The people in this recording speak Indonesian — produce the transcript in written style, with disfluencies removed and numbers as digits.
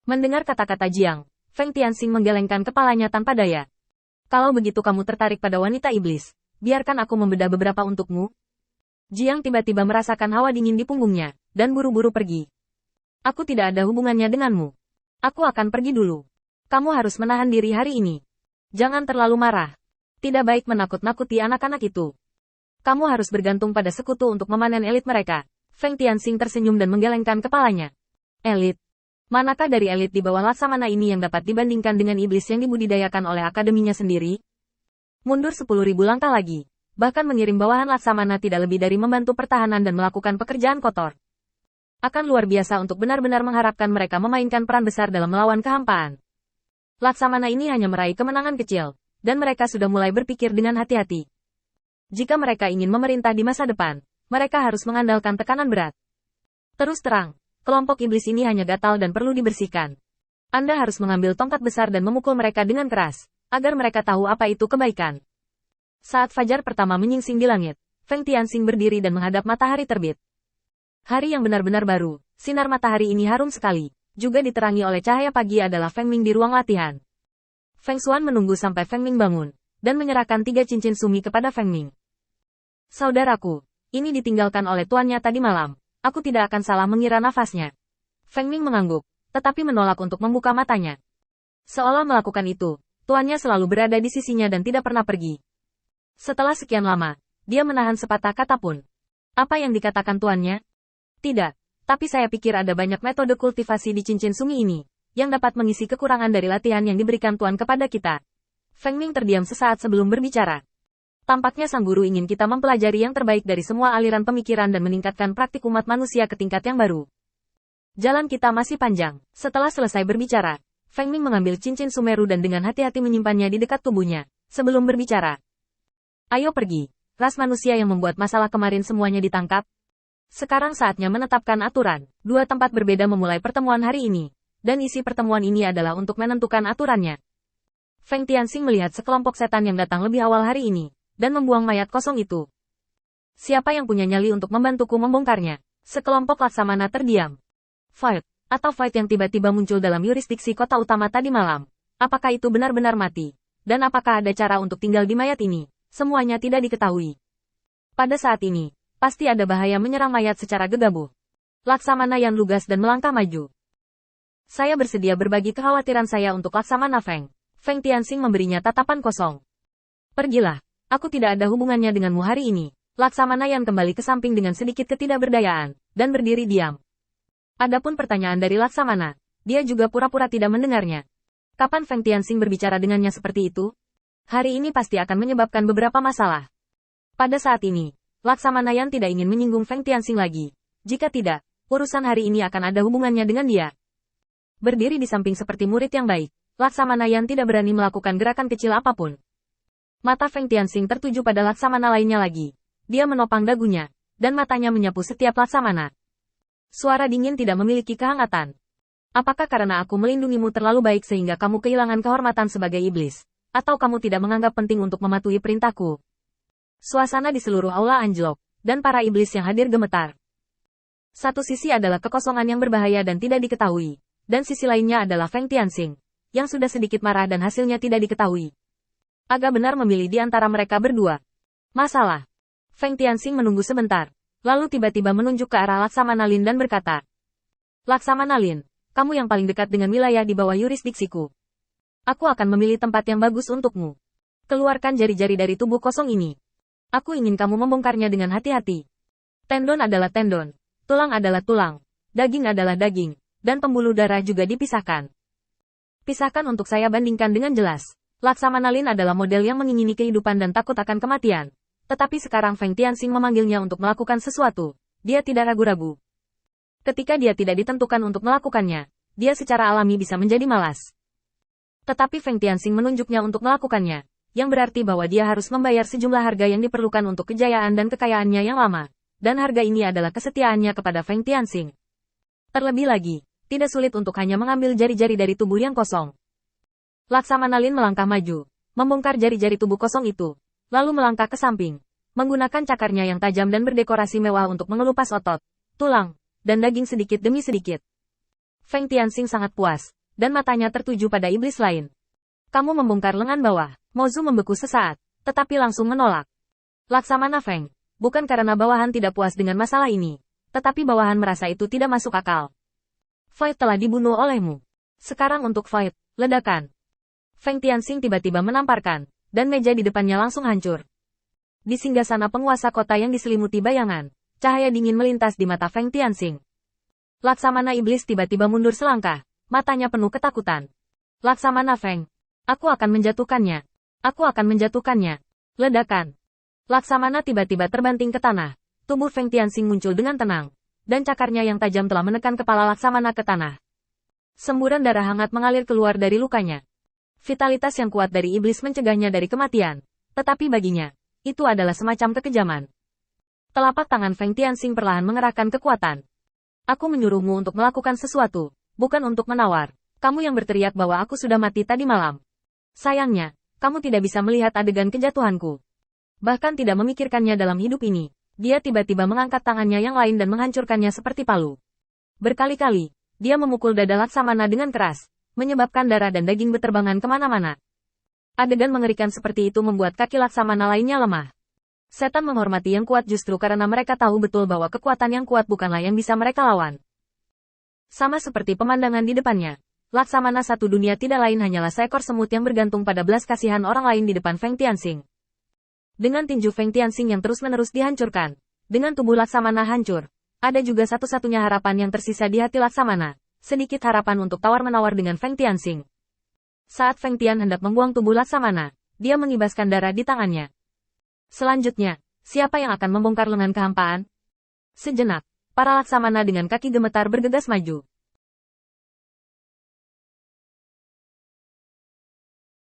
Mendengar kata-kata Jiang, Feng Tianxing menggelengkan kepalanya tanpa daya. Kalau begitu kamu tertarik pada wanita iblis, biarkan aku membedah beberapa untukmu. Jiang tiba-tiba merasakan hawa dingin di punggungnya, dan buru-buru pergi. Aku tidak ada hubungannya denganmu. Aku akan pergi dulu. Kamu harus menahan diri hari ini. Jangan terlalu marah. Tidak baik menakut-nakuti anak-anak itu. Kamu harus bergantung pada sekutu untuk memanen elit mereka. Feng Tianxing tersenyum dan menggelengkan kepalanya. Elit. Manakah dari elit di bawah Laksamana ini yang dapat dibandingkan dengan iblis yang dibudidayakan oleh akademinya sendiri? Mundur 10.000 langkah lagi. Bahkan mengirim bawahan Laksamana tidak lebih dari membantu pertahanan dan melakukan pekerjaan kotor. Akan luar biasa untuk benar-benar mengharapkan mereka memainkan peran besar dalam melawan kehampaan. Laksamana ini hanya meraih kemenangan kecil, dan mereka sudah mulai berpikir dengan hati-hati. Jika mereka ingin memerintah di masa depan, mereka harus mengandalkan tekanan berat. Terus terang, kelompok iblis ini hanya gatal dan perlu dibersihkan. Anda harus mengambil tongkat besar dan memukul mereka dengan keras, agar mereka tahu apa itu kebaikan. Saat fajar pertama menyingsing di langit, Feng Tianxing berdiri dan menghadap matahari terbit. Hari yang benar-benar baru, sinar matahari ini harum sekali, juga diterangi oleh cahaya pagi adalah Feng Ming di ruang latihan. Feng Xuan menunggu sampai Feng Ming bangun, dan menyerahkan 3 cincin sumi kepada Feng Ming. Saudaraku, ini ditinggalkan oleh tuannya tadi malam. Aku tidak akan salah mengira nafasnya. Feng Ming mengangguk, tetapi menolak untuk membuka matanya. Seolah melakukan itu, tuannya selalu berada di sisinya dan tidak pernah pergi. Setelah sekian lama, dia menahan sepatah kata pun. Apa yang dikatakan tuannya? Tidak, tapi saya pikir ada banyak metode kultivasi di cincin sumi ini, yang dapat mengisi kekurangan dari latihan yang diberikan tuan kepada kita. Feng Ming terdiam sesaat sebelum berbicara. Tampaknya sang guru ingin kita mempelajari yang terbaik dari semua aliran pemikiran dan meningkatkan praktik umat manusia ke tingkat yang baru. Jalan kita masih panjang. Setelah selesai berbicara, Feng Ming mengambil cincin Sumeru dan dengan hati-hati menyimpannya di dekat tubuhnya, sebelum berbicara. Ayo pergi, ras manusia yang membuat masalah kemarin semuanya ditangkap. Sekarang saatnya menetapkan aturan. 2 tempat berbeda memulai pertemuan hari ini, dan isi pertemuan ini adalah untuk menentukan aturannya. Feng Tianxing melihat sekelompok setan yang datang lebih awal hari ini, dan membuang mayat kosong itu. Siapa yang punya nyali untuk membantuku membongkarnya? Sekelompok Laksamana terdiam. Fight, atau fight yang tiba-tiba muncul dalam yurisdiksi kota utama tadi malam. Apakah itu benar-benar mati? Dan apakah ada cara untuk tinggal di mayat ini? Semuanya tidak diketahui. Pada saat ini, pasti ada bahaya menyerang mayat secara gegabah. Laksamana yang lugas dan melangkah maju. Saya bersedia berbagi kekhawatiran saya untuk Laksamana Feng. Feng Tianxing memberinya tatapan kosong. Pergilah. Aku tidak ada hubungannya denganmu hari ini. Laksamana yang kembali ke samping dengan sedikit ketidakberdayaan, dan berdiri diam. Adapun pertanyaan dari Laksamana, dia juga pura-pura tidak mendengarnya. Kapan Feng Tianxing berbicara dengannya seperti itu? Hari ini pasti akan menyebabkan beberapa masalah. Pada saat ini, Laksamana yang tidak ingin menyinggung Feng Tianxing lagi. Jika tidak, urusan hari ini akan ada hubungannya dengan dia. Berdiri di samping seperti murid yang baik, Laksamana yang tidak berani melakukan gerakan kecil apapun. Mata Feng Tianxing tertuju pada Laksamana lainnya lagi. Dia menopang dagunya, dan matanya menyapu setiap Laksamana. Suara dingin tidak memiliki kehangatan. Apakah karena aku melindungimu terlalu baik sehingga kamu kehilangan kehormatan sebagai iblis? Atau kamu tidak menganggap penting untuk mematuhi perintahku? Suasana di seluruh aula anjlok, dan para iblis yang hadir gemetar. Satu sisi adalah kekosongan yang berbahaya dan tidak diketahui, dan sisi lainnya adalah Feng Tianxing, yang sudah sedikit marah dan hasilnya tidak diketahui. Agak benar memilih di antara mereka berdua. Masalah. Feng Tianxing menunggu sebentar, lalu tiba-tiba menunjuk ke arah Laksamana Lin dan berkata, Laksamana Lin, kamu yang paling dekat dengan wilayah di bawah yurisdiksiku. Aku akan memilih tempat yang bagus untukmu. Keluarkan jari-jari dari tubuh kosong ini. Aku ingin kamu membongkarnya dengan hati-hati. Tendon adalah tendon, tulang adalah tulang, daging adalah daging, dan pembuluh darah juga dipisahkan. Pisahkan untuk saya bandingkan dengan jelas. Laksamana Lin adalah model yang mengingini kehidupan dan takut akan kematian. Tetapi sekarang Feng Tianxing memanggilnya untuk melakukan sesuatu. Dia tidak ragu-ragu. Ketika dia tidak ditentukan untuk melakukannya, dia secara alami bisa menjadi malas. Tetapi Feng Tianxing menunjuknya untuk melakukannya, yang berarti bahwa dia harus membayar sejumlah harga yang diperlukan untuk kejayaan dan kekayaannya yang lama. Dan harga ini adalah kesetiaannya kepada Feng Tianxing. Terlebih lagi, tidak sulit untuk hanya mengambil jari-jari dari tubuh yang kosong. Laksamana Lin melangkah maju, membongkar jari-jari tubuh kosong itu, lalu melangkah ke samping, menggunakan cakarnya yang tajam dan berdekorasi mewah untuk mengelupas otot, tulang, dan daging sedikit demi sedikit. Feng Tianxing sangat puas, dan matanya tertuju pada iblis lain. Kamu membongkar lengan bawah. Mozu membeku sesaat, tetapi langsung menolak. Laksamana Feng, bukan karena bawahan tidak puas dengan masalah ini, tetapi bawahan merasa itu tidak masuk akal. Void telah dibunuh olehmu. Sekarang untuk Void, ledakan. Feng Tianxing tiba-tiba menamparkan, dan meja di depannya langsung hancur. Di singgasana penguasa kota yang diselimuti bayangan, cahaya dingin melintas di mata Feng Tianxing. Laksamana iblis tiba-tiba mundur selangkah, matanya penuh ketakutan. Laksamana Feng, aku akan menjatuhkannya. Aku akan menjatuhkannya. Ledakan. Laksamana tiba-tiba terbanting ke tanah. Tubuh Feng Tianxing muncul dengan tenang, dan cakarnya yang tajam telah menekan kepala Laksamana ke tanah. Semburan darah hangat mengalir keluar dari lukanya. Vitalitas yang kuat dari iblis mencegahnya dari kematian, tetapi baginya, itu adalah semacam kekejaman. Telapak tangan Feng Tianxing perlahan mengerahkan kekuatan. Aku menyuruhmu untuk melakukan sesuatu, bukan untuk menawar. Kamu yang berteriak bahwa aku sudah mati tadi malam. Sayangnya, kamu tidak bisa melihat adegan kejatuhanku. Bahkan tidak memikirkannya dalam hidup ini. Dia tiba-tiba mengangkat tangannya yang lain dan menghancurkannya seperti palu. Berkali-kali, dia memukul dada Laksamana dengan keras, menyebabkan darah dan daging beterbangan kemana-mana. Adegan mengerikan seperti itu membuat kaki Laksamana lainnya lemah. Setan menghormati yang kuat justru karena mereka tahu betul bahwa kekuatan yang kuat bukanlah yang bisa mereka lawan. Sama seperti pemandangan di depannya, Laksamana satu dunia tidak lain hanyalah seekor semut yang bergantung pada belas kasihan orang lain di depan Feng Tianxing. Dengan tinju Feng Tianxing yang terus-menerus dihancurkan, dengan tubuh Laksamana hancur, ada juga satu-satunya harapan yang tersisa di hati Laksamana, sedikit harapan untuk tawar-menawar dengan Feng Tianxing. Saat Feng Tian hendak membuang tubuh Laksamana, dia mengibaskan darah di tangannya. Selanjutnya, siapa yang akan membongkar lengan kehampaan? Sejenak, para Laksamana dengan kaki gemetar bergegas maju.